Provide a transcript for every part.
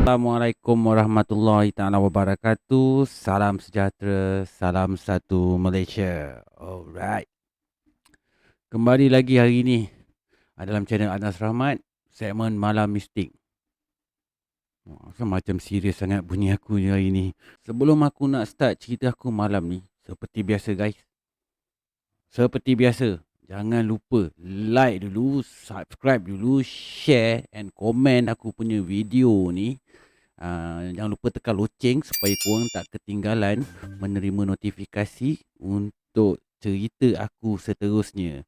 Assalamualaikum warahmatullahi taala wabarakatuh. Salam sejahtera, salam satu Malaysia. Alright. Kembali lagi hari ini dalam channel Anas Rahmat, segmen Malam Mistik. Macam serius sangat bunyi aku ni hari ni. Sebelum aku nak start cerita aku malam ni, seperti biasa guys. Seperti biasa, jangan lupa like dulu, subscribe dulu, share and komen aku punya video ni. Jangan lupa tekan loceng supaya korang tak ketinggalan menerima notifikasi untuk cerita aku seterusnya.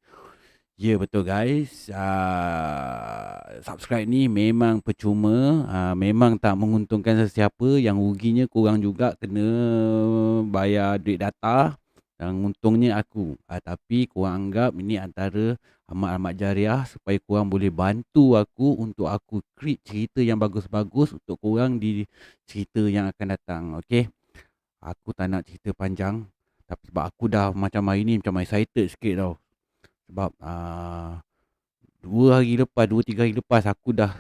Ya betul guys, subscribe ni memang percuma, memang tak menguntungkan sesiapa. Yang ruginya korang juga kena bayar duit data. Dan untungnya aku, tapi korang anggap ini antara amat-amat jariah supaya korang boleh bantu aku untuk aku create cerita yang bagus-bagus untuk korang di cerita yang akan datang. Okay, aku tak nak cerita panjang, tapi sebab aku dah macam hari ni macam excited sikit tau. Sebab 2-3 hari lepas aku dah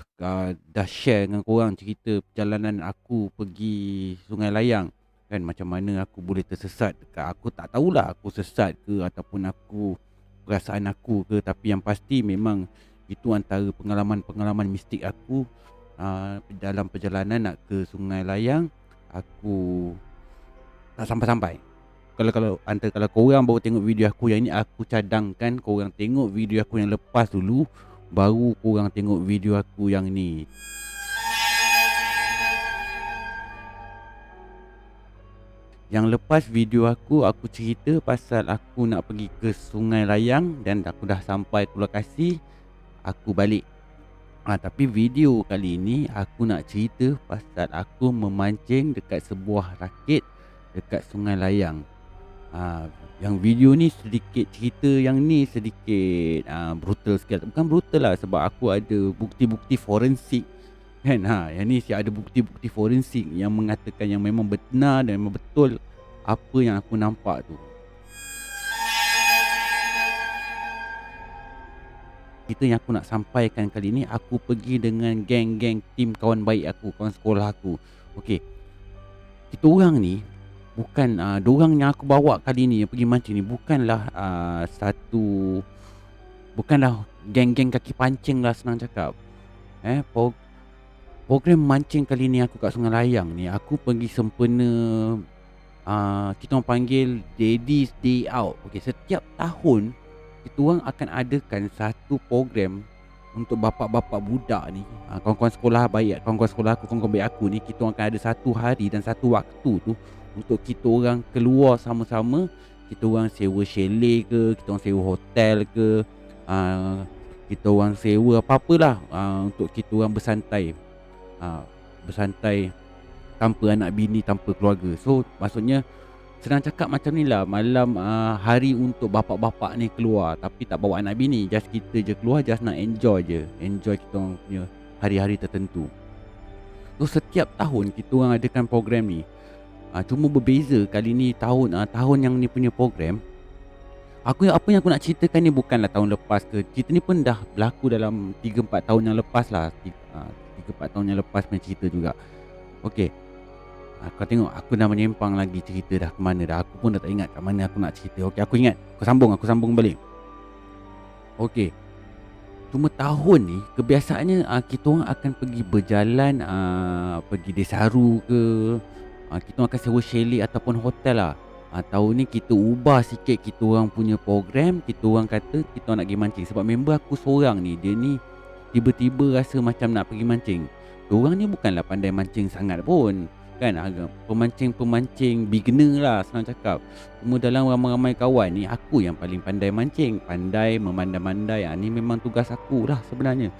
share dengan korang cerita perjalanan aku pergi Sungai Layang. Kan macam mana aku boleh tersesat dekat, aku tak tahulah aku sesat ke ataupun aku perasaan aku ke, tapi yang pasti memang itu antara pengalaman-pengalaman mistik aku dalam perjalanan nak ke Sungai Layang. Aku tak sampai-sampai. Kalau korang baru tengok video aku yang ni, aku cadangkan korang tengok video aku yang lepas dulu, baru korang tengok video aku yang ni. Yang lepas video aku cerita pasal aku nak pergi ke Sungai Layang dan aku dah sampai ke lokasi, aku balik. Tapi video kali ni aku nak cerita pasal aku memancing dekat sebuah rakit dekat Sungai Layang. Yang video ni sedikit cerita yang ni sedikit brutal sikit. Bukan brutal lah, sebab aku ada bukti-bukti forensik kan. Yang ni ada bukti-bukti forensik yang mengatakan yang memang benar dan memang betul apa yang aku nampak tu. Cerita yang aku nak sampaikan kali ni, aku pergi dengan geng-geng tim kawan baik aku, kawan sekolah aku. Okey, kita orang ni bukan dorang yang aku bawa kali ni yang pergi mancing ni bukanlah bukanlah geng-geng kaki pancing lah, senang cakap. Program mancing kali ni aku kat Sungai Layang ni, aku pergi sempena kita orang panggil Daddy's Day Out. Okey, setiap tahun kita orang akan adakan satu program untuk bapa-bapa budak ni, kawan-kawan sekolah baik, kawan-kawan sekolah aku, kawan-kawan baik aku ni, kita orang akan ada satu hari dan satu waktu tu untuk kita orang keluar sama-sama. Kita orang sewa chalet ke, kita orang sewa hotel ke, kita orang sewa apa-apalah untuk kita orang bersantai. Bersantai tanpa anak bini, tanpa keluarga. So maksudnya senang cakap macam ni lah, malam hari untuk bapak-bapak ni keluar tapi tak bawa anak bini, just kita je keluar, just nak enjoy je, enjoy kita orang punya hari-hari tertentu. So setiap tahun kita orang adakan program ni. Cuma berbeza kali ni tahun yang ni punya program. Apa yang aku nak ceritakan ni bukanlah tahun lepas ke. Cerita ni pun dah berlaku dalam 3-4 tahun yang lepas lah. 3-4 tahun yang lepas punya cerita juga. Okey. Kau tengok aku dah menyempang lagi cerita dah ke mana dah. Aku pun dah tak ingat kat mana aku nak cerita. Okey, aku ingat. Aku sambung balik. Okey. Cuma tahun ni kebiasaannya kita orang akan pergi berjalan, pergi Desaru ke, kita orang akan sewa chalet ataupun hotel lah. Tahun ni kita ubah sikit kita orang punya program. Kita orang kata kita orang nak pergi mancing. Sebab member aku seorang ni, dia ni tiba-tiba rasa macam nak pergi mancing. Diorang ni bukanlah pandai mancing sangat pun kan, pemancing beginner lah, senang cakap. Cuma dalam ramai-ramai kawan ni, aku yang paling pandai mancing, pandai memandai-mandai. Ni memang tugas aku lah sebenarnya.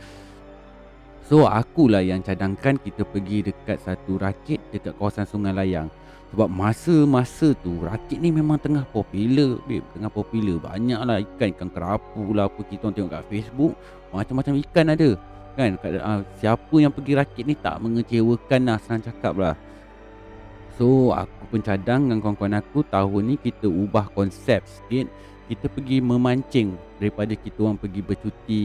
So akulah yang cadangkan kita pergi dekat satu rakit dekat kawasan Sungai Layang. Sebab masa-masa tu rakit ni memang tengah popular, babe. Tengah popular. Banyak lah ikan kerapu lah apa, kita orang tengok kat Facebook, macam-macam ikan ada kan. Siapa yang pergi rakit ni tak mengecewakan lah, senang cakap lah. So aku pun cadang dengan kawan-kawan aku, tahun ni kita ubah konsep sikit. Kita pergi memancing daripada kita orang pergi bercuti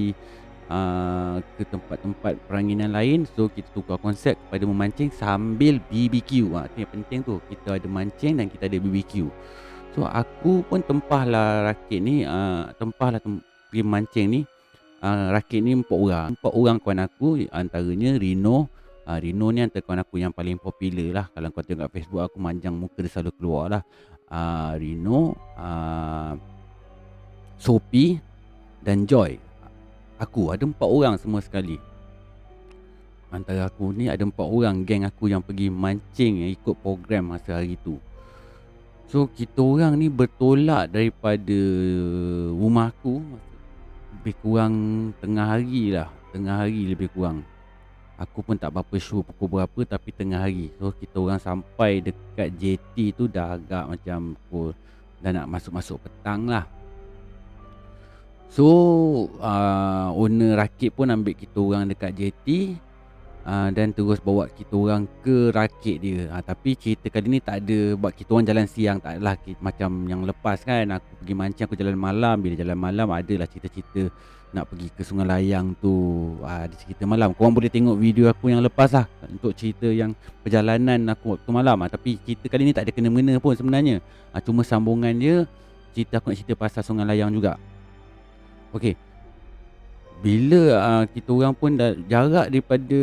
ke tempat-tempat peranginan lain. So kita tukar konsep kepada memancing sambil BBQ. Tu yang penting tu, kita ada mancing dan kita ada BBQ. So aku pun tempahlah rakit ni, pergi mancing ni. Rakit ni 4 orang kawan aku, antaranya Rino. Rino ni antara kawan aku yang paling popular lah. Kalau kau tengok Facebook aku manjang muka dia selalu keluar lah. Rino, Sophie dan Joy. Aku ada 4 orang semua sekali. Antara aku ni ada 4 orang geng aku yang pergi mancing yang ikut program masa hari tu. So kita orang ni bertolak daripada rumah aku lebih kurang tengah hari lebih kurang. Aku pun tak berapa sure pukul berapa, tapi tengah hari. So kita orang sampai dekat JT tu dah agak macam dah nak masuk-masuk petang lah. So owner rakit pun ambil kita orang dekat JT, dan terus bawa kita orang ke rakit dia. Tapi cerita kali ni tak ada buat kita orang jalan siang, tak adalah macam yang lepas kan. Aku pergi mancing, aku jalan malam. Bila jalan malam adalah cerita-cerita nak pergi ke Sungai Layang tu. Ada cerita malam. Korang boleh tengok video aku yang lepas lah untuk cerita yang perjalanan aku waktu malam. Tapi cerita kali ni tak ada kena-mena pun sebenarnya. Cuma sambungan dia, aku nak cerita pasal Sungai Layang juga. Okey. Bila kita orang pun dah jarak daripada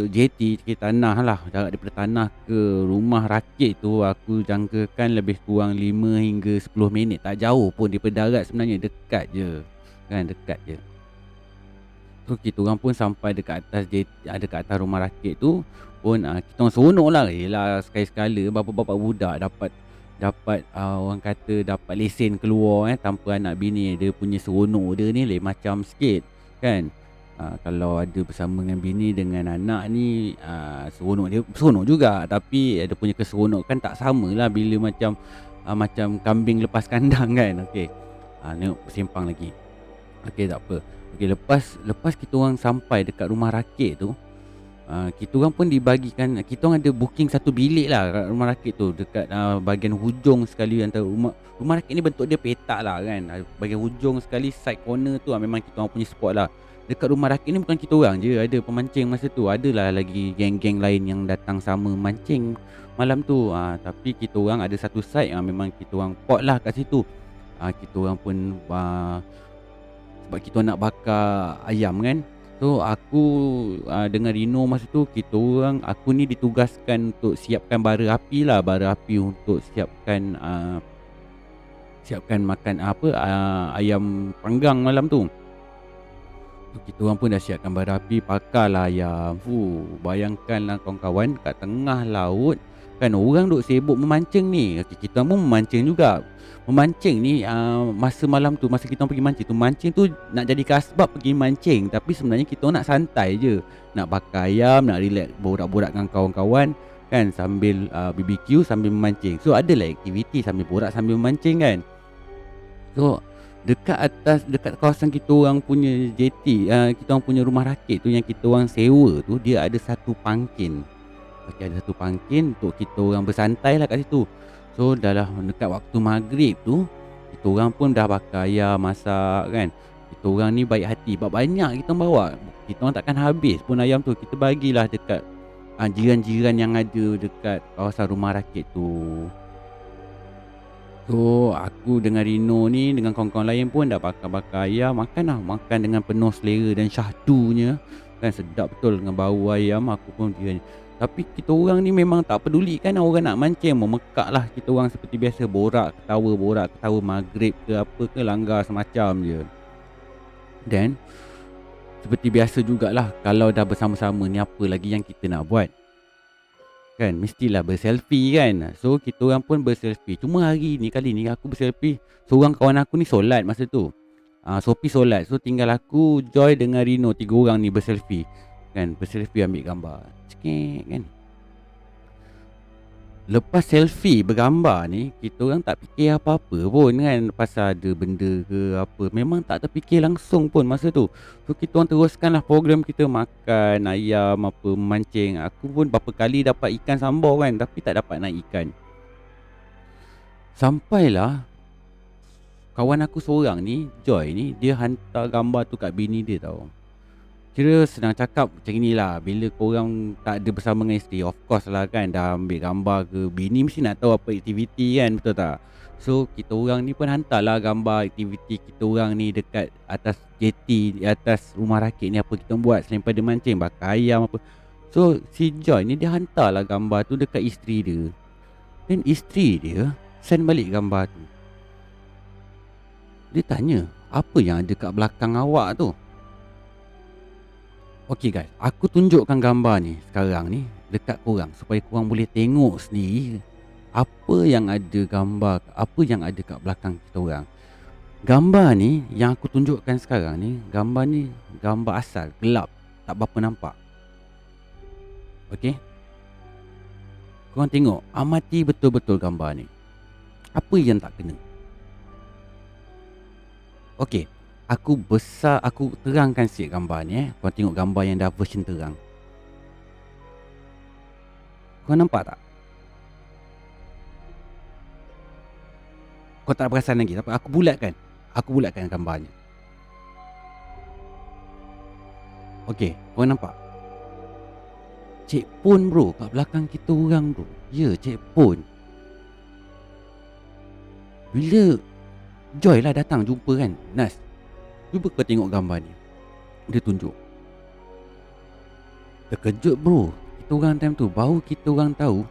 JT, kita tanah lah, jarak daripada tanah ke rumah rakit tu aku jangkakan lebih kurang 5 hingga 10 minit. Tak jauh pun daripada darat sebenarnya, dekat je kan, dekat je. So kita orang pun sampai dekat atas JT, dekat atas rumah rakit tu pun kita orang seronok lah. Yelah, sekali-sekala bapa-bapa budak dapat orang kata dapat lesen keluar tanpa anak bini. Dia punya seronok dia ni lain macam sikit kan. Kalau ada bersama dengan bini dengan anak ni, seronok dia seronok juga, tapi ada punya keseronokan tak samalah bila macam kambing lepas kandang kan. Okey. Tengok simpang lagi. Okey, tak apa. Okey, lepas kita orang sampai dekat rumah rakit tu, kita orang pun dibagikan, kita orang ada booking satu bilik lah kat rumah rakit tu, dekat bahagian hujung sekali antara rumah rakit ni. Bentuk dia petak lah kan. Bahagian hujung sekali, side corner tu memang kita orang punya spot lah. Dekat rumah rakit ni bukan kita orang je ada pemancing masa tu, adalah lagi geng-geng lain yang datang sama mancing malam tu. Tapi kita orang ada satu side memang kita orang pot lah kat situ. Kita orang pun sebab kita nak bakar ayam kan. So aku dengan Rino masa tu, aku ni ditugaskan untuk siapkan bara api lah, bara api untuk siapkan makan ayam panggang malam tu. So, kita orang pun dah siapkan bara api, pakarlah ayam. Bayangkanlah kawan-kawan, kat tengah laut kan, orang duk sibuk memancing ni. Kita pun memancing juga. Memancing ni masa malam tu, masa kita pergi mancing tu nak jadi kasbab pergi mancing, tapi sebenarnya kita nak santai je, nak bakar ayam, nak relax, borak-borak dengan kawan-kawan kan, sambil BBQ sambil memancing. So adalah aktiviti sambil borak sambil memancing kan. So dekat kawasan kita orang punya JT, kita orang punya rumah rakit tu yang kita orang sewa tu, dia ada satu pangkin. Ada satu pangkin untuk kita orang bersantai lah kat situ. So dekat waktu maghrib tu, kita orang pun dah bakar ayam, masak kan. Kita orang ni baik hati, banyak kita bawa. Kita orang takkan habis pun ayam tu. Kita bagilah dekat jiran-jiran yang ada dekat kawasan rumah rakit tu. So aku dengan Rino ni dengan kawan-kawan lain pun dah bakar-bakar ayam, makan dengan penuh selera dan syahdunya kan. Sedap betul dengan bau ayam. Aku pun tapi kita orang ni memang tak peduli kan, orang nak mancing memekak lah. Kita orang seperti biasa borak ketawa maghrib ke apa ke, langgar semacam je. Dan seperti biasa jugalah, kalau dah bersama-sama ni apa lagi yang kita nak buat kan, mestilah berselfie kan. So kita orang pun berselfie. Cuma kali ni aku berselfie seorang. Kawan aku ni solat masa tu, Sophie solat. So tinggal aku, Joy dengan Rino, 3 orang ni berselfie kan. Berselfie ambil gambar cekik kan. Lepas selfie bergambar ni, kita orang tak fikir apa-apa pun kan, pasal ada benda ke apa. Memang tak terfikir langsung pun masa tu. So kita orang teruskanlah program kita, makan ayam apa, memancing. Aku pun berapa kali dapat ikan sambal kan, tapi tak dapat naik ikan. Sampailah kawan aku seorang ni, Joy ni, dia hantar gambar tu kat bini dia tau. Kira senang cakap macam inilah, bila korang tak ada bersama dengan isteri, of course lah kan, dah ambil gambar ke, bini mesti nak tahu apa aktiviti kan, betul tak? So kita orang ni pun hantarlah gambar aktiviti kita orang ni dekat atas jeti, di atas rumah rakit ni, apa kita buat selain pada mancing, bakar ayam apa. So si Joy ni dia hantarlah gambar tu dekat isteri dia, dan isteri dia send balik gambar tu. Dia tanya, apa yang ada kat belakang awak tu? Okey guys, aku tunjukkan gambar ni sekarang ni dekat korang supaya korang boleh tengok sendiri apa yang ada gambar, apa yang ada kat belakang kita orang. Gambar ni yang aku tunjukkan sekarang ni, gambar ni gambar asal, gelap, tak berapa nampak. Okey? Korang tengok, amati betul-betul gambar ni. Apa yang tak kena? Okey, aku terangkan sikit gambar ni Korang tengok gambar yang dah version terang. Korang nampak tak? Kau tak perasan lagi, tapi aku bulatkan gambarnya. Okey, korang nampak? Cik Pon bro, kat belakang kita orang bro. Ya, Cik Pon. Bila Joy lah datang jumpa kan, Nas, cuba kau tengok gambar ni. Dia tunjuk. Terkejut bro, kita orang time tu, baru kita orang tahu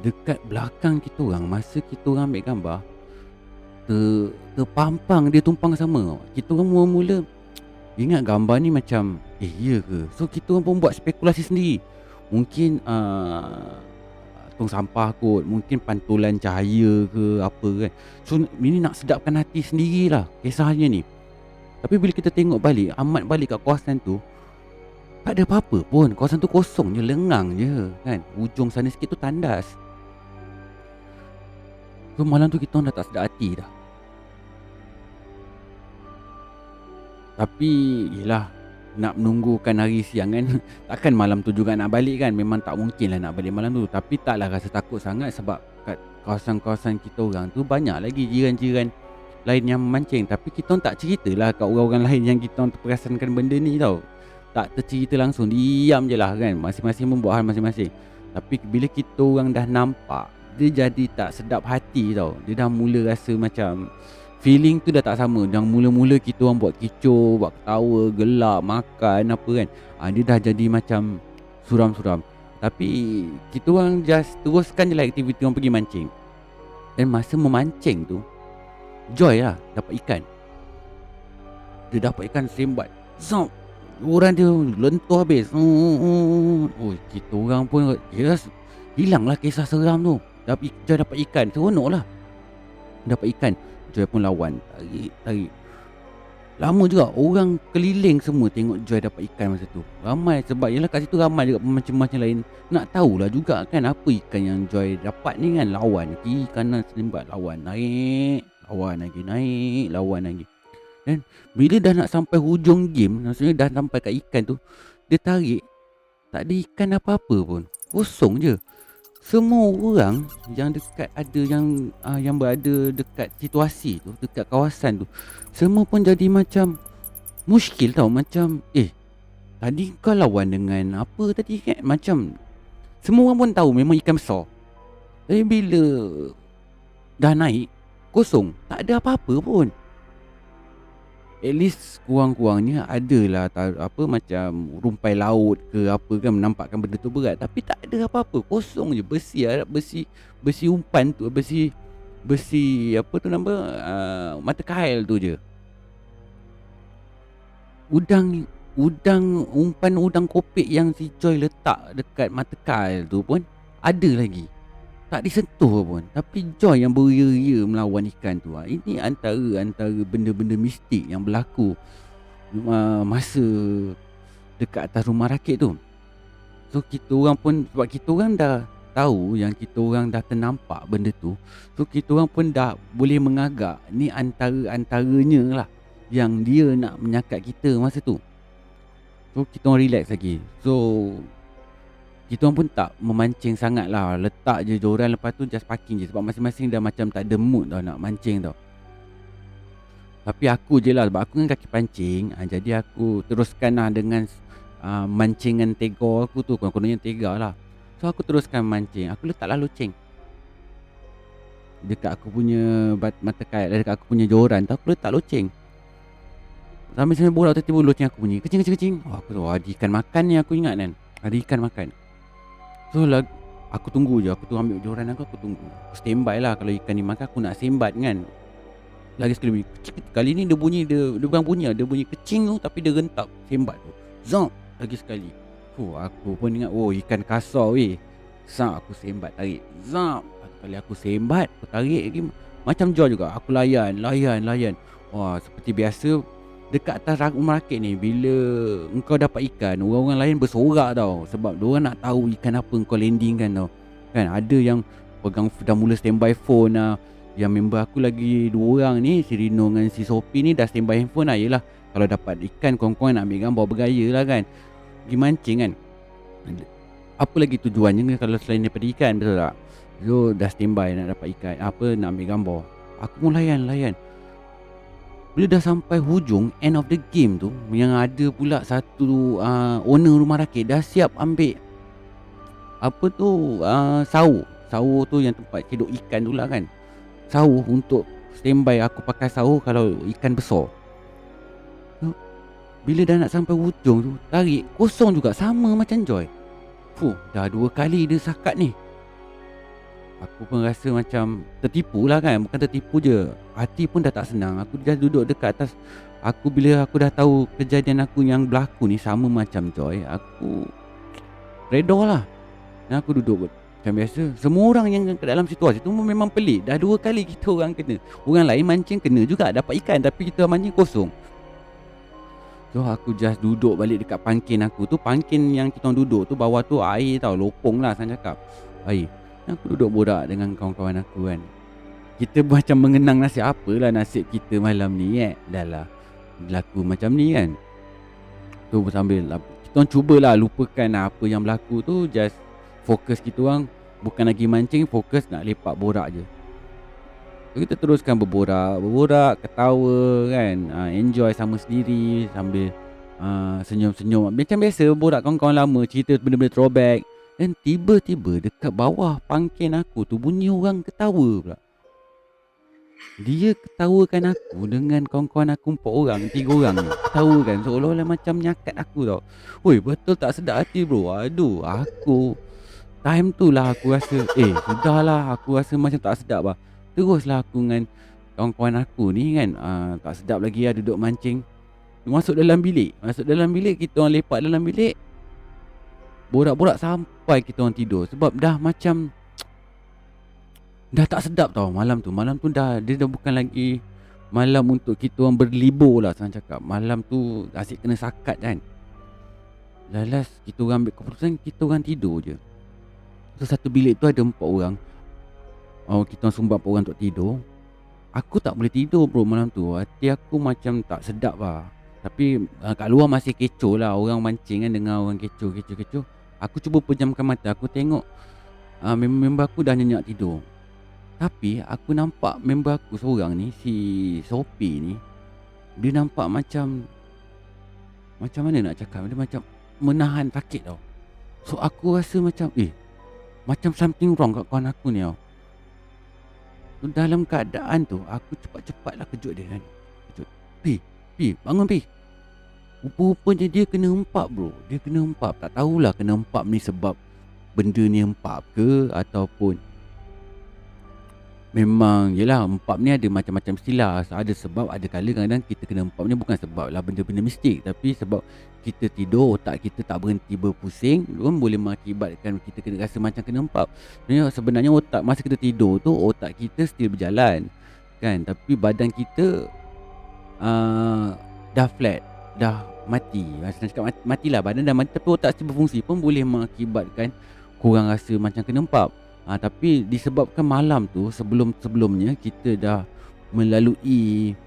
dekat belakang kita orang, masa kita orang ambil gambar, terpampang dia tumpang sama. Kita orang mula-mula ingat gambar ni macam ya ke? So kita orang pun buat spekulasi sendiri. Mungkin tong sampah kot, mungkin pantulan cahaya ke apa kan. So ini nak sedapkan hati sendirilah kisahnya ni. Tapi bila kita tengok balik, amat balik kat kawasan tu, tak ada apa-apa pun. Kawasan tu kosong je, lengang je kan. Ujung sana sikit tu tandas. So malam tu kita orang dah tak sedap hati dah. Tapi yelah, nak menunggukan hari siang kan. Takkan malam tu juga nak balik kan. Memang tak mungkin lah nak balik malam tu. Tapi taklah rasa takut sangat, sebab kat kawasan-kawasan kita orang tu banyak lagi jiran-jiran lain yang memancing. Tapi kita orang tak ceritalah kat orang-orang lain yang kita orang terperasankan benda ni tau. Tak tercerita langsung, diam je lah kan. Masing-masing membuat hal masing-masing. Tapi bila kita orang dah nampak, dia jadi tak sedap hati tau. Dia dah mula rasa macam feeling tu dah tak sama. Yang mula-mula kita orang buat kecoh, buat ketawa, gelak, makan apa kan, dia dah jadi macam suram-suram. Tapi kita orang just teruskan je lah aktiviti orang pergi mancing. Dan masa memancing tu, Joy lah dapat ikan. Dia dapat ikan sembat, zop, orang dia lentur habis. Oh, kita orang pun yes, hilang lah kisah seram tu. Joy dapat ikan, seronok lah. Dapat ikan, Joy pun lawan, tarik. Lama juga, orang keliling semua tengok Joy dapat ikan masa tu. Ramai, sebab yelah kat situ ramai juga pemancing-pemancing lain. Nak tahulah juga kan apa ikan yang Joy dapat ni kan. Lawan kiri kanan selimbat, lawan naik, lawan lagi naik, lawan lagi. Dan bila dah nak sampai hujung game, maksudnya dah sampai kat ikan tu, dia tarik, tak ada ikan apa-apa pun, kosong je. Semua orang yang dekat ada yang berada dekat situasi tu, dekat kawasan tu, semua pun jadi macam muskil tau. Macam tadi kau lawan dengan apa tadi kan. Macam semua orang pun tahu memang ikan besar. Tapi bila dah naik, kosong, tak ada apa-apa pun. At least kurang-kurangnya adalah apa macam rumpai laut ke apa kan, menampakkan benda tu berat. Tapi tak ada apa-apa, kosong je. Besi umpan tu, besi apa tu nama, mata kail tu je. Umpan udang kopek yang si Joy letak dekat mata kail tu pun ada lagi, tak disentuh pun. Tapi Joy yang beria-ria melawan ikan tu. Ini antara benda-benda mistik yang berlaku masa dekat atas rumah rakit tu. So kita orang pun, sebab kita orang dah tahu yang kita orang dah ternampak benda tu, so kita orang pun dah boleh mengagak ni antaranya lah yang dia nak menyakat kita masa tu. So kita orang relax lagi. So kita orang pun tak memancing sangat lah. Letak je joran, lepas tu just parking je. Sebab masing-masing dah macam tak ada mood tau nak mancing tau. Tapi aku je lah, sebab aku kan kaki pancing, jadi aku teruskan lah dengan mancingan tegor aku tu, kononnya tega lah. So aku teruskan mancing, aku letaklah loceng dekat aku punya mata kait, dekat aku punya joran tu aku letak loceng. Sambil-sambil borak tiba-tiba loceng aku bunyi, kecing kecing kecing. Wah, aku tu ada ikan makan ni, aku ingat kan. Ada ikan makan. So aku tunggu je, aku tu ambil joran aku tunggu. Aku standby lah, kalau ikan ni makan aku nak sembat kan. Lagi sekali bunyi, kecik, kali ni dia bunyi, dia bukan bunyi lah, dia bunyi kecing tu tapi dia rentak sembat tu. Zap, lagi sekali. Aku pun ingat, ikan kasar weh. Zap, aku sembat tarik. Zap, kali aku sembat, aku tarik lagi. Macam Jaw juga, aku layan. Wah, seperti biasa dekat atas rumah rakit ni, bila engkau dapat ikan, orang-orang lain bersorak tau. Sebab diorang nak tahu ikan apa engkau landingkan tau. Kan ada yang pegang, dah mula standby phone lah. Yang member aku lagi 2 orang ni, si Rino dengan si Sophie ni dah standby handphone lah. Yelah, kalau dapat ikan korang-korang nak ambil gambar bergaya lah kan, pergi mancing kan. Apa lagi tujuannya kalau selain daripada ikan, betul tak? So dah standby nak dapat ikan, nak ambil gambar. Aku pun layan. Bila dah sampai hujung, end of the game tu, yang ada pula satu owner rumah rakit dah siap ambil apa tu, Saur tu yang tempat cedok ikan tu lah kan. Saur untuk standby, aku pakai saur kalau ikan besar. So, bila dah nak sampai hujung tu, tarik kosong juga, sama macam Joy. Dah 2 kali dia sakat ni. Aku pun rasa macam tertipu lah kan. Bukan tertipu je, hati pun dah tak senang. Aku dah duduk dekat atas. Bila aku dah tahu kejadian aku yang berlaku ni sama macam Joy, aku reda lah. Dan aku duduk macam biasa. Semua orang yang ke dalam situasi tu memang pelik. Dah 2 kali kita orang kena. Orang lain mancing kena juga dapat ikan, tapi kita mancing kosong. So aku just duduk balik dekat pangkin aku tu. Pangkin yang kita orang duduk tu, bawah tu air tau, lopong lah saya cakap, air. Aku duduk borak dengan kawan-kawan aku kan. Kita macam mengenang nasib apalah nasib kita malam ni Dah lah berlaku macam ni kan. Tu sambil kita orang cubalah lupakan apa yang berlaku tu. Just fokus kita orang bukan lagi mancing, fokus nak lepak borak je. So, kita teruskan berborak, ketawa kan, enjoy sama sendiri sambil senyum-senyum. Macam biasa borak kawan-kawan lama, cerita benda-benda throwback. Dan tiba-tiba dekat bawah pangkin aku tu bunyi orang ketawa pula. Dia ketawakan aku dengan kawan-kawan aku 4 orang, 3 orang ni. Ketawakan seolah-olah macam nyakat aku tau. Betul tak sedap hati bro. Aduh, aku time tu lah aku rasa sudahlah, aku rasa macam tak sedap lah. Teruslah aku dengan kawan-kawan aku ni kan, tak sedap lagi lah duduk mancing. Masuk dalam bilik, kita orang lepak dalam bilik. Borak-borak sampai kita orang tidur. Sebab dah macam dah tak sedap tau malam tu. Malam tu dia dah bukan lagi malam untuk kita orang berlibur lah, saya cakap. Malam tu asyik kena sakat kan. Last kita orang ambil keputusan, kita orang tidur je. So satu bilik tu ada 4 orang. Kita orang sumbat 4 orang untuk tidur. Aku tak boleh tidur bro malam tu. Hati aku macam tak sedap lah. Tapi kat luar masih kecoh lah. Orang mancing kan, dengar orang kecoh. Aku cuba pejamkan mata. Aku tengok member aku dah nyenyak tidur. Tapi aku nampak member aku seorang ni, si Sophie ni, dia nampak macam mana nak cakap, dia macam menahan sakit tau. So aku rasa macam macam something wrong kat kawan aku ni tau. So, dalam keadaan tu aku cepat-cepatlah kejut dia kan. Pi, bangun Pi. Rupa-rupanya dia kena empap bro. Dia kena empap. Tak tahulah kena empap ni sebab benda ni empap ke, ataupun memang yelah empap ni ada macam-macam istilah. Ada sebab, ada kala kadang-kadang kita kena empap ni bukan sebab lah benda-benda mistik, tapi sebab kita tidur, otak kita tak berhenti berpusing, boleh mengakibatkan kita kena rasa macam kena empap. Sebenarnya otak masa kita tidur tu, otak kita still berjalan kan, tapi badan kita dah flat, dah mati. Saya cakap matilah, badan dah mati tapi otak still berfungsi, pun boleh mengakibatkan korang rasa macam kena empap. Tapi disebabkan malam tu sebelumnya kita dah melalui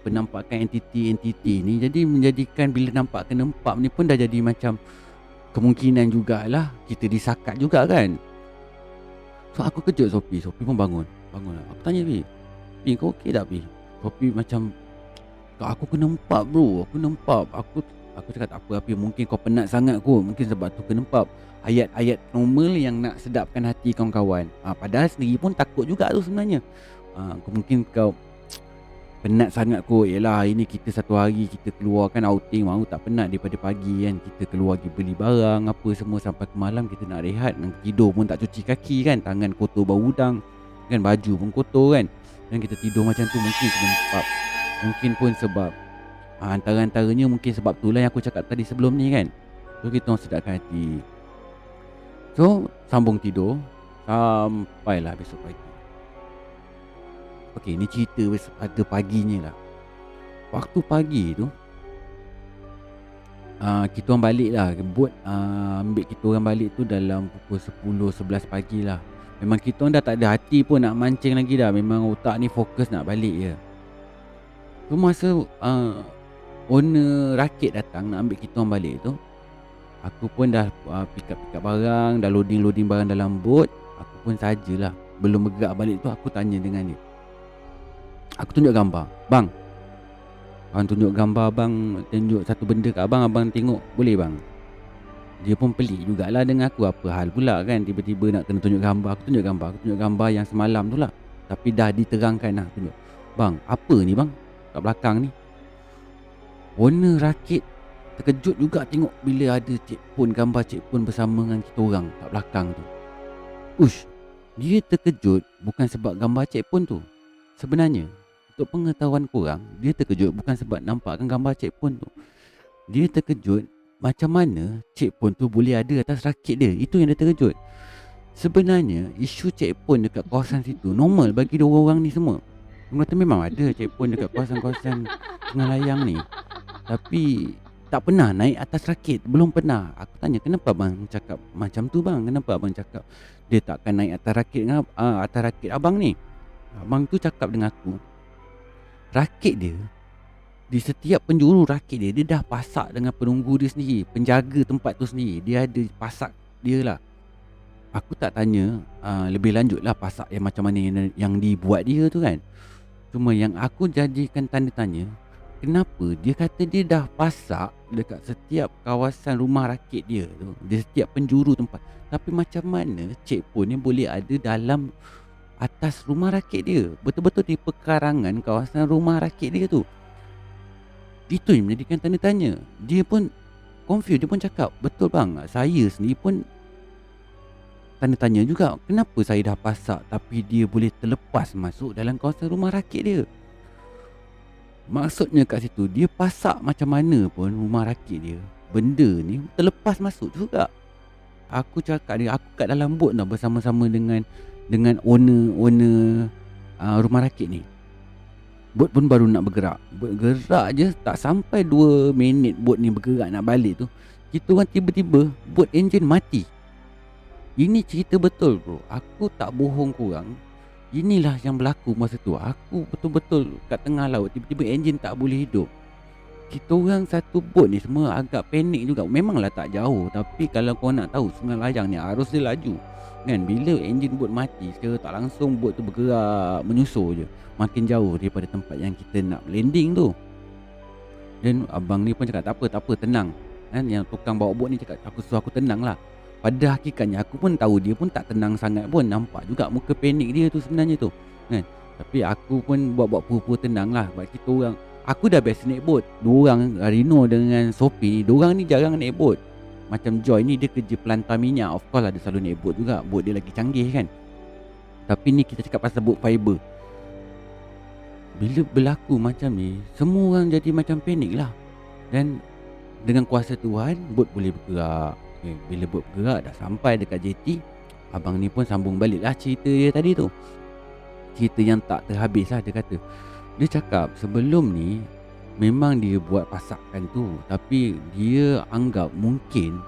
penampakan entiti ni, jadi menjadikan bila nampak kena empap ni pun dah jadi macam kemungkinan jugalah kita disakat juga kan. So aku kejut Sophie pun bangun lah. Aku tanya Pi, kau okey tak Pi? Sopi macam, "Kak, aku kena empap bro, aku kena empap." Aku cakap, "Tak apa Apir, mungkin kau penat sangat kot, mungkin sebab tu kena empap." Ayat-ayat normal yang nak sedapkan hati kawan-kawan. Padahal sendiri pun takut juga tu sebenarnya. Mungkin kau penat sangat kot. Yelah, hari ni kita satu hari kita keluar kan outing, mau tak penat daripada pagi kan kita keluar pergi beli barang apa semua sampai ke malam kita nak rehat, nak tidur pun tak cuci kaki kan, tangan kotor bau udang kan, baju pun kotor kan, dan kita tidur macam tu mungkin kena empap. Mungkin pun sebab antara-antaranya mungkin sebab tu lah yang aku cakap tadi sebelum ni kan. So kita orang sedapkan hati. So sambung tidur sampailah besok pagi. Okey, ni cerita pada paginya lah. Waktu pagi tu kita orang balik lah. Boat ambil kita orang balik tu dalam pukul 10-11 pagi lah. Memang kita orang dah tak ada hati pun nak mancing lagi dah. Memang otak ni fokus nak balik je. Tu masa owner rakit datang nak ambil kita orang balik tu, aku pun dah pick up barang, dah loading barang dalam boat. Aku pun sajalah, belum bergerak balik tu aku tanya dengan dia. Aku tunjuk gambar, "Bang, abang tunjuk gambar abang, tunjuk satu benda kat abang, abang tengok boleh bang?" Dia pun pelik jugalah dengan aku, apa hal pula kan tiba-tiba nak kena tunjuk gambar. Aku tunjuk gambar yang semalam tu lah, tapi dah diterangkan lah, tunjuk. "Bang, apa ni bang kat belakang ni?" Owner rakit terkejut juga tengok bila ada gambar Cik Pon bersama dengan kita orang kat belakang tu. Ush, dia terkejut bukan sebab gambar Cik Pon tu. Sebenarnya, untuk pengetahuan korang, dia terkejut bukan sebab nampakkan gambar Cik Pon tu. Dia terkejut macam mana Cik Pon tu boleh ada atas rakit dia. Itu yang dia terkejut. Sebenarnya, isu Cik Pon dekat kawasan situ normal bagi orang-orang ni semua. Dia kata memang ada Cik Pon dekat kawasan-kawasan Tengah Layang ni, tapi tak pernah naik atas rakit. Belum pernah. Aku tanya, "Kenapa abang cakap macam tu bang? Kenapa abang cakap dia takkan naik atas rakit abang ni?" Abang tu cakap dengan aku, rakit dia, di setiap penjuru rakit dia dah pasak dengan penunggu dia sendiri, penjaga tempat tu sendiri. Dia ada pasak dia lah. Aku tak tanya lebih lanjut lah pasak yang macam mana yang dibuat dia tu kan. Cuma yang aku jadikan tanda tanya, kenapa dia kata dia dah pasak dekat setiap kawasan rumah rakit dia tu, di setiap penjuru tempat. Tapi macam mana Cik Pon ni boleh ada dalam atas rumah rakit dia, betul-betul di pekarangan kawasan rumah rakit dia tu. Itu yang menjadikan tanda tanya. Dia pun confused. Dia pun cakap, "Betul bang, saya sendiri pun tanda tanya juga, kenapa saya dah pasak tapi dia boleh terlepas masuk dalam kawasan rumah rakit dia." Maksudnya kat situ, dia pasak macam mana pun rumah rakit dia, benda ni terlepas masuk juga. Aku cakap dia, aku kat dalam boat dah bersama-sama dengan owner rumah rakit ni. Boat pun baru nak bergerak. Bergerak je tak sampai 2 minit boat ni bergerak nak balik tu, kita orang tiba-tiba boat enjin mati. Ini cerita betul bro. Aku tak bohong korang. Inilah yang berlaku masa tu. Aku betul-betul kat tengah laut, tiba-tiba enjin tak boleh hidup. Kita orang satu boat ni semua agak panik juga. Memanglah tak jauh, tapi kalau kau nak tahu Sungai Layang ni arus dia laju kan. Bila enjin boat mati, secara tak langsung boat tu bergerak menyusur je makin jauh daripada tempat yang kita nak landing tu. Dan abang ni pun cakap, tak apa, tenang kan. Yang tukang bawa boat ni cakap, aku suruh aku tenang lah. Pada hakikatnya aku pun tahu dia pun tak tenang sangat pun. Nampak juga muka panik dia tu sebenarnya tu kan. Tapi aku pun buat pura-pura tenang lah. Sebab kita orang, aku dah biasa naik boat. Dua orang, Rino dengan Sophie ni, dua orang ni jarang naik boat. Macam Joy ni dia kerja pelantar minyak, of course lah dia selalu naik boat juga. Boat dia lagi canggih kan. Tapi ni kita cakap pasal boat fiber. Bila berlaku macam ni, semua orang jadi macam panik lah. Dan dengan kuasa Tuhan, boat boleh bergerak. Bila boat bergerak dah sampai dekat JT, abang ni pun sambung balik lah cerita dia tadi tu. Cerita yang tak terhabis lah dia kata. Dia cakap sebelum ni memang dia buat pasakan tu, tapi dia anggap mungkin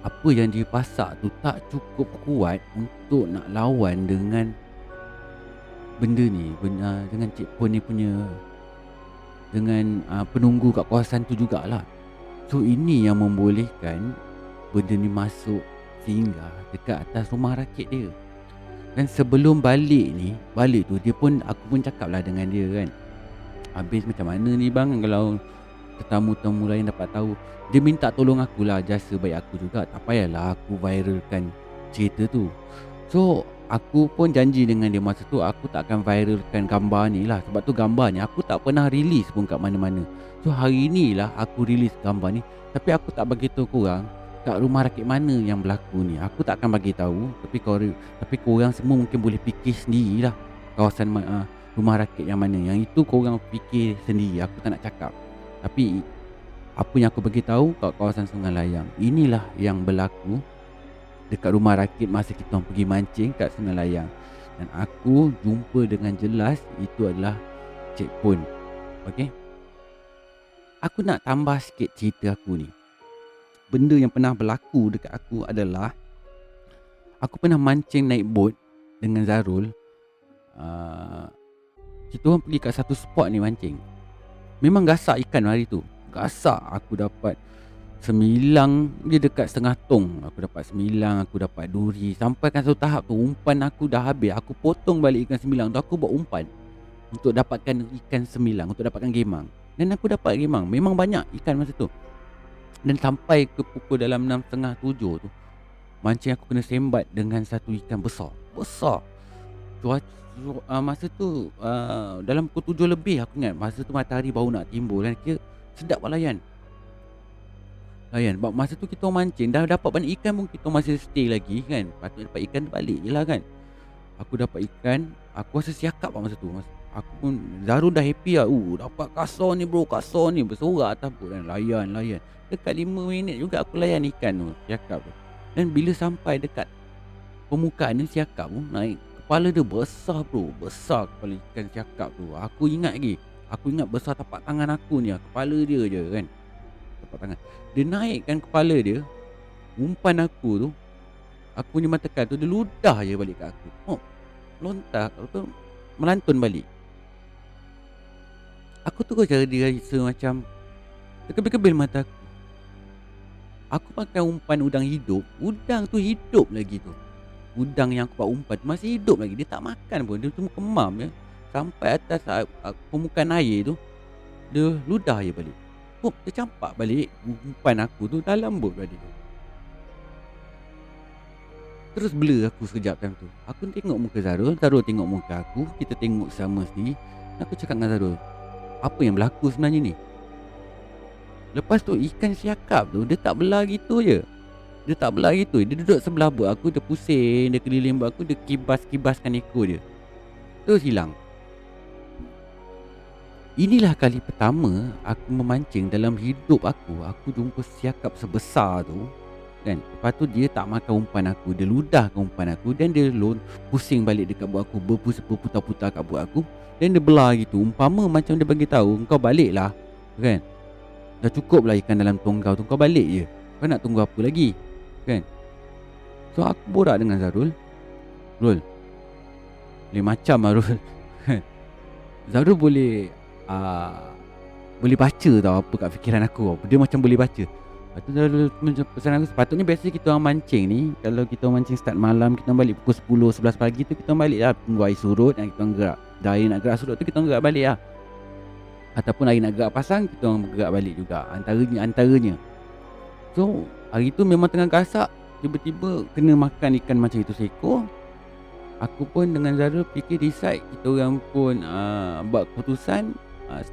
apa yang dia pasak tu tak cukup kuat untuk nak lawan dengan benda ni, dengan Cik Pon ni punya, dengan penunggu kat kawasan tu jugalah. So ini yang membolehkan benda ni masuk singgah dekat atas rumah rakit dia. Dan sebelum balik tu aku pun cakap lah dengan dia kan. Habis macam mana ni bang kalau tetamu-tetamu lain dapat tahu. Dia minta tolong akulah, jasa baik aku juga. Tak payahlah aku viralkan cerita tu. So aku pun janji dengan dia masa tu aku tak akan viralkan gambar ni lah. Sebab tu gambar ni aku tak pernah release pun kat mana-mana. So hari ni lah aku release gambar ni. Tapi aku tak bagi tahu korang kat rumah rakit mana yang berlaku ni. Aku tak akan bagi tahu. Tapi korang semua mungkin boleh fikir sendirilah kawasan rumah rakit yang mana. Yang itu korang fikir sendiri. Aku tak nak cakap. Tapi apa yang aku bagi tahu kat kawasan Sungai Layang, inilah yang berlaku dekat rumah rakit masa kita orang pergi mancing kat Sungai Layang. Dan aku jumpa dengan jelas itu adalah Cik Pun. Okey. Aku nak tambah sikit cerita aku ni. Benda yang pernah berlaku dekat aku adalah aku pernah mancing naik bot dengan Zarul. Kita orang pergi kat satu spot ni mancing. Memang gasak ikan hari tu. Gasak. Aku dapat 9, dia dekat setengah tong. Aku dapat 9, aku dapat duri. Sampai kan satu tahap tu umpan aku dah habis. Aku potong balik ikan 9 tu, aku buat umpan untuk dapatkan ikan 9, untuk dapatkan gemang. Dan aku dapat gemang. Memang banyak ikan masa tu. Dan sampai ke pukul dalam 6.30, 7 tu, mancing aku kena sembat dengan satu ikan besar. Besar. Masa tu dalam pukul 7 lebih aku ingat. Masa tu matahari baru nak timbul kan. Kira sedap lah layan. Masa tu kita mancing dah dapat banyak ikan pun kita masih stay lagi kan. Patut dapat ikan balik je lah kan. Aku dapat ikan. Aku rasa siakap lah masa tu. Aku pun, Zarul dah happy lah. Dapat kasar ni bro. Kasar ni bersorak atas pun kan. Layan. Dekat 5 minit juga aku layan ikan tu. Siakap tu. Dan bila sampai dekat permukaan ni siakap tu naik. Kepala dia besar bro. Besar kepala ikan siakap tu. Aku ingat lagi. Aku ingat besar tapak tangan aku ni lah. Kepala dia je kan. Tapak tangan. Dia naikkan kepala dia. Umpan aku tu. Aku punya mata kal tu. Dia ludah je balik kat aku. Lontar. Melantun balik. Aku tu cara dia rasa macam terkebil-kebil mata aku. Aku pakai umpan udang hidup. Udang tu hidup lagi tu. Udang yang aku buat umpan tu masih hidup lagi. Dia tak makan pun. Dia cuma kemam je. Sampai atas permukaan air tu. Dia ludah je balik. Dia campak balik umpan aku tu dalam bot balik tu. Terus blur aku sekejap time tu. Aku tengok muka Zarul. Zarul tengok muka aku. Kita tengok sama sendiri. Aku cakap dengan Zarul, apa yang berlaku sebenarnya ni? Lepas tu ikan siakap tu dia tak belah gitu je. Dia duduk sebelah bot aku. Dia pusing. Dia keliling bot aku. Dia kibaskan ekor dia. Terus hilang. Inilah kali pertama aku memancing dalam hidup aku. Aku jumpa siakap sebesar tu kan. Lepas tu dia tak makan umpan aku. Dia ludahkan umpan aku. Dan dia pusing balik dekat bot aku. Berputar-putar kat bot aku. Dan dia belah gitu. Umpama macam dia bagi tahu, kau balik lah kan. Dah cukup lah ikan dalam tong kau tu. Kau balik je. Kau nak tunggu apa lagi kan. So aku borak dengan Zarul. Rul, boleh macam lah Rul. Zarul boleh baca tau apa kat fikiran aku. Dia macam boleh baca. Lepas tu Zarul pesan aku, sepatutnya biasa kita orang mancing ni, kalau kita orang mancing start malam, kita orang balik pukul 10, 11 pagi tu kita orang balik lah. Tunggu air surut dan kita orang gerak. Dah air nak gerak surut tu kita orang gerak balik lah. Ataupun air nak gerak pasang, kita orang gerak balik juga. Antaranya. So hari tu memang tengah gasak, tiba-tiba kena makan ikan macam itu seekor. Aku pun dengan Zarul fikir decide, kita orang pun buat keputusan,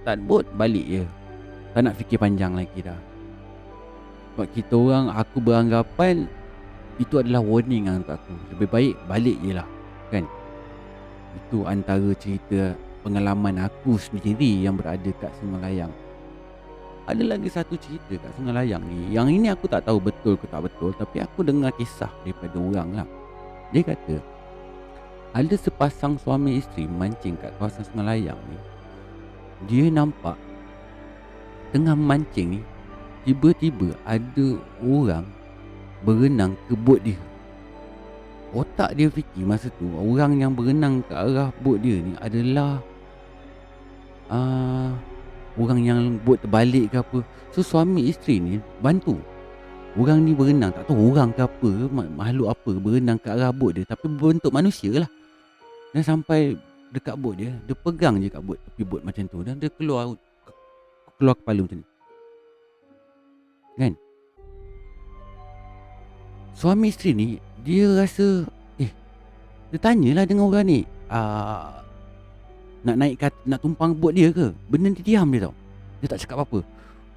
start boat balik je. Tak nak fikir panjang lagi dah. Sebab kita orang, aku beranggapan itu adalah warning lah untuk aku. Lebih baik balik je lah kan. Itu antara cerita pengalaman aku sendiri yang berada kat Sungai Layang. Ada lagi satu cerita kat Sungai Layang ni. Yang ini aku tak tahu betul ke tak betul, tapi aku dengar kisah daripada orang lah. Dia kata ada sepasang suami isteri mancing kat kawasan Sungai Layang ni. Dia nampak tengah mancing ni, tiba-tiba ada orang berenang ke bot dia. Otak dia fikir masa tu orang yang berenang ke arah bot dia ni adalah orang yang bot terbalik ke apa. So suami isteri ni bantu. Orang ni berenang, tak tahu orang ke apa, makhluk apa berenang ke arah bot dia, tapi berbentuk manusia lah. Dan sampai dekat bot dia pegang je kat bot, tepi bot macam tu, dan dia keluar kepala macam ni, kan. Suami isteri ni, dia rasa, dia tanyalah dengan orang ni, nak naik nak tumpang bot dia ke? Benda ni diam dia tau. Dia tak cakap apa-apa.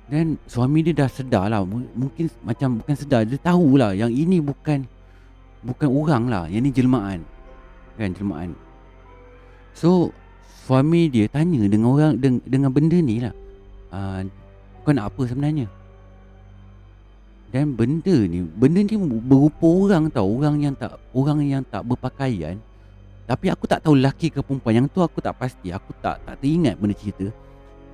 Dan suami dia dah sedar lah, mungkin macam bukan sedar, dia tahulah yang ini bukan orang lah, yang ni jelmaan, kan, jelmaan. So suami dia tanya dengan orang, dengan benda ni lah, kau nak apa sebenarnya? Dan benda ni berupa orang tau, orang yang tak berpakaian. Tapi aku tak tahu lelaki ke perempuan, yang tu aku tak pasti, aku tak teringat benda cerita.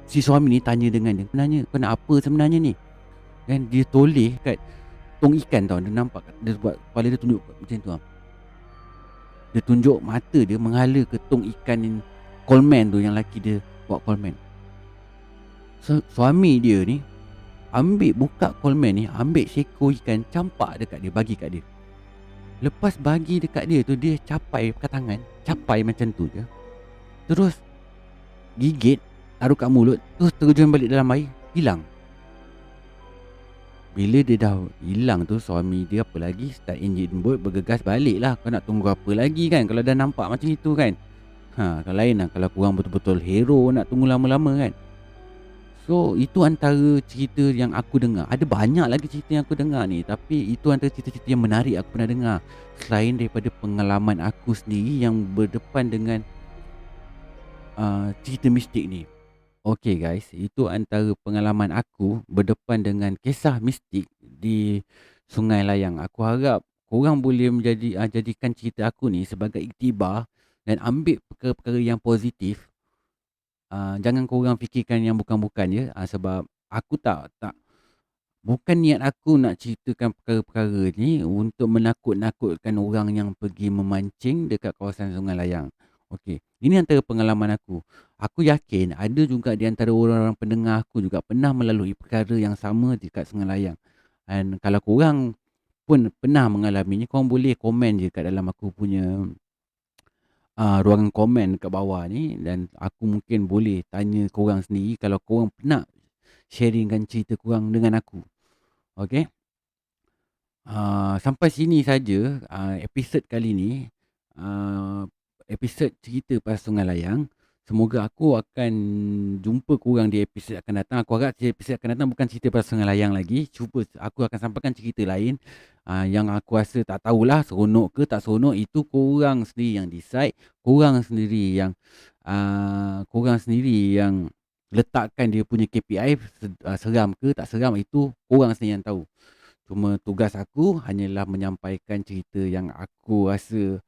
Si suami ni tanya dengan dia, sebenarnya kau nak apa sebenarnya ni? Dan dia toleh kat tong ikan tau. Dia nampak, dia buat kepala dia tunjuk macam tu. Dia tunjuk mata dia menghala ke tong ikan ni, coleman tu, yang lelaki dia buat coleman. So suami dia ni buka coleman ni, ambil seekor ikan, campak dekat dia, bagi kat dia. Lepas bagi dekat dia tu, dia capai pakai tangan, capai macam tu je, terus gigit, taruh kat mulut, terus terjun balik dalam air, hilang. Bila dia dah hilang tu, suami dia apa lagi, start engine boat, bergegas balik lah. Kau nak tunggu apa lagi kan, kalau dah nampak macam itu kan. Kalau lain lah, kalau korang betul-betul hero, nak tunggu lama-lama kan. So itu antara cerita yang aku dengar. Ada banyak lagi cerita yang aku dengar ni, tapi itu antara cerita-cerita yang menarik aku pernah dengar, selain daripada pengalaman aku sendiri yang berdepan dengan cerita mistik ni. Okay guys, itu antara pengalaman aku berdepan dengan kisah mistik di Sungai Layang. Aku harap korang boleh jadikan cerita aku ni sebagai iktibar dan ambil perkara-perkara yang positif. Jangan korang fikirkan yang bukan-bukan je, sebab aku bukan niat aku nak ceritakan perkara-perkara ni untuk menakut-nakutkan orang yang pergi memancing dekat kawasan Sungai Layang. Okey, ini antara pengalaman aku. Aku yakin ada juga di antara orang-orang pendengar aku juga pernah melalui perkara yang sama dekat Sungai Layang. Dan kalau korang pun pernah mengalaminya, korang boleh komen je kat dalam aku punya ruangan komen kat bawah ni, dan aku mungkin boleh tanya korang sendiri kalau korang nak sharingkan cerita korang dengan aku. Okey. Sampai sini saja episod kali ni, episod cerita pasal Sungai Layang. Semoga aku akan jumpa korang di episod akan datang. Aku harap episod akan datang bukan cerita pasal Sungai Layang lagi. Cuba aku akan sampaikan cerita lain yang aku rasa tak tahulah seronok ke tak seronok. Itu korang sendiri yang decide. Korang sendiri yang letakkan dia punya KPI, seram ke tak seram, itu korang sendiri yang tahu. Cuma tugas aku hanyalah menyampaikan cerita yang aku rasa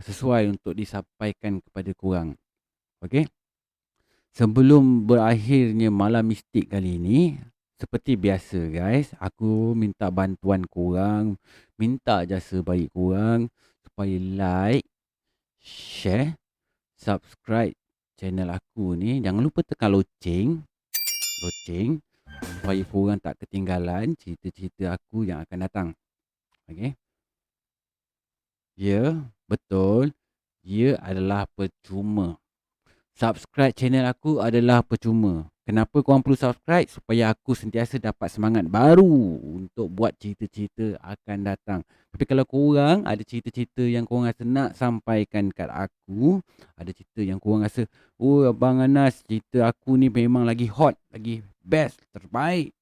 sesuai untuk disampaikan kepada korang. Okey. Sebelum berakhirnya malam mistik kali ini, seperti biasa guys, aku minta bantuan korang, minta jasa baik korang supaya like, share, subscribe channel aku ni. Jangan lupa tekan loceng supaya korang tak ketinggalan cerita-cerita aku yang akan datang. Okey. Ya, betul. Ia adalah percuma. Subscribe channel aku adalah percuma. Kenapa korang perlu subscribe? Supaya aku sentiasa dapat semangat baru untuk buat cerita-cerita akan datang. Tapi kalau korang ada cerita-cerita yang korang rasa nak sampaikan kat aku, ada cerita yang korang rasa, oh Abang Anas, cerita aku ni memang lagi hot, lagi best, terbaik,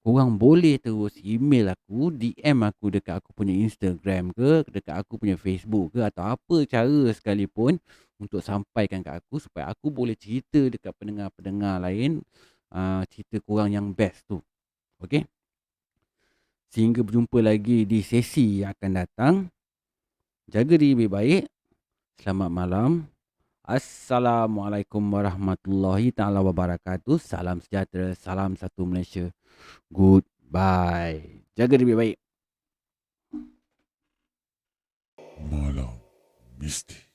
korang boleh terus email aku, DM aku dekat aku punya Instagram ke, dekat aku punya Facebook ke, atau apa cara sekalipun untuk sampaikan kat aku supaya aku boleh cerita dekat pendengar-pendengar lain cerita korang yang best tu. Okey? Sehingga berjumpa lagi di sesi yang akan datang. Jaga diri baik-baik. Selamat malam. Assalamualaikum warahmatullahi taala wabarakatuh. Salam sejahtera, salam satu Malaysia. Goodbye. Jaga diri baik. Malam Mistik.